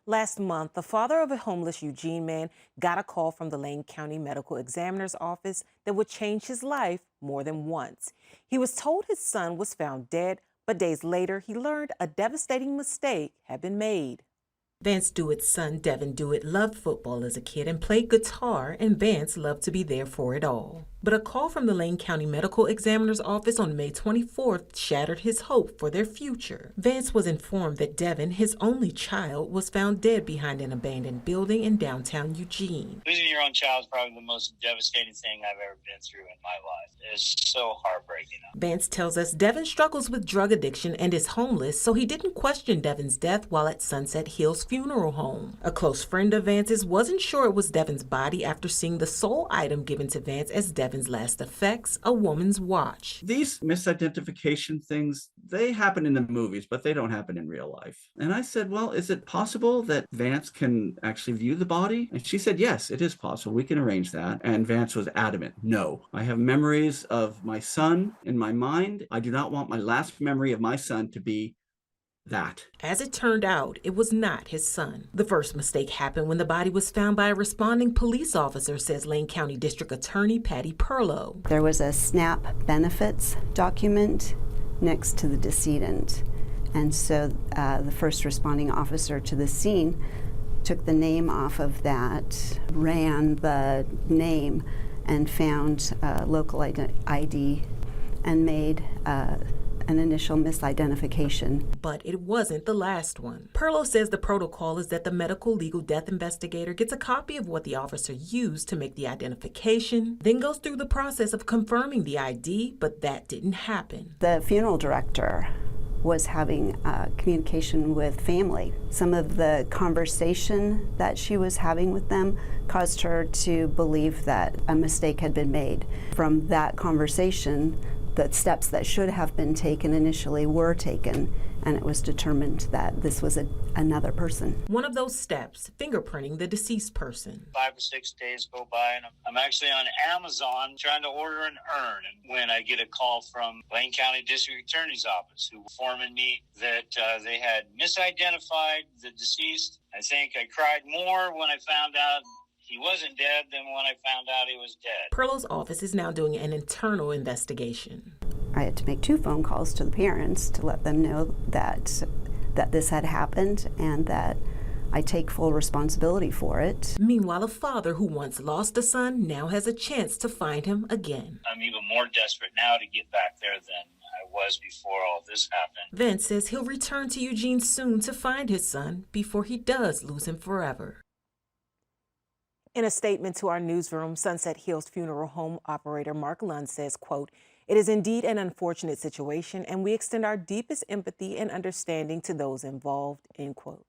Last month, the father of a homeless Eugene man got a call from the Lane County Medical Examiner's office that would change his life more than once. He was told his son was found dead, but days later, he learned a devastating mistake had been made. Vance DeWitt's son, Devin DeWitt, loved football as a kid and played guitar, and Vance loved to be there for it all. But a call from the Lane County Medical Examiner's office on May 24th shattered his hope for their future. Vance was informed that Devin, his only child, was found dead behind an abandoned building in downtown Eugene. Losing your own child is probably the most devastating thing I've ever been through in my life. It's so heartbreaking. Vance tells us Devin struggles with drug addiction and is homeless, so he didn't question Devin's death while at Sunset Hills Funeral Home. A close friend of Vance's wasn't sure it was Devin's body after seeing the sole item given to Vance as Devin's last effects, a woman's watch. These misidentification things, they happen in the movies, but they don't happen in real life. And I said, well, is it possible that Vance can actually view the body? And she said, yes, it is possible. We can arrange that. And Vance was adamant, no. I have memories of my son in my mind. I do not want my last memory of my son to be that. As it turned out, it was not his son. The first mistake happened when the body was found by a responding police officer, says Lane County District Attorney Patty Perlow. There was a SNAP benefits document next to the decedent. And so the first responding officer to the scene took the name off of that, ran the name, and found local ID and made an initial misidentification. But it wasn't the last one. Perlow says the protocol is that the medical legal death investigator gets a copy of what the officer used to make the identification, then goes through the process of confirming the ID, but that didn't happen. The funeral director was having communication with family. Some of the conversation that she was having with them caused her to believe that a mistake had been made. From that conversation, the steps that should have been taken initially were taken, and it was determined that this was another person. One of those steps, fingerprinting the deceased person. 5 or 6 days go by, and I'm actually on Amazon trying to order an urn. And when I get a call from Lane County District Attorney's Office, who informed me that they had misidentified the deceased, I think I cried more when I found out he wasn't dead than when I found out he was dead. Perlow's office is now doing an internal investigation. I had to make 2 phone calls to the parents to let them know that this had happened and that I take full responsibility for it. Meanwhile, a father who once lost a son now has a chance to find him again. I'm even more desperate now to get back there than I was before all this happened. Vance says he'll return to Eugene soon to find his son before he does lose him forever. In a statement to our newsroom, Sunset Hills Funeral Home operator Mark Lund says, quote, "It is indeed an unfortunate situation, and we extend our deepest empathy and understanding to those involved," end quote.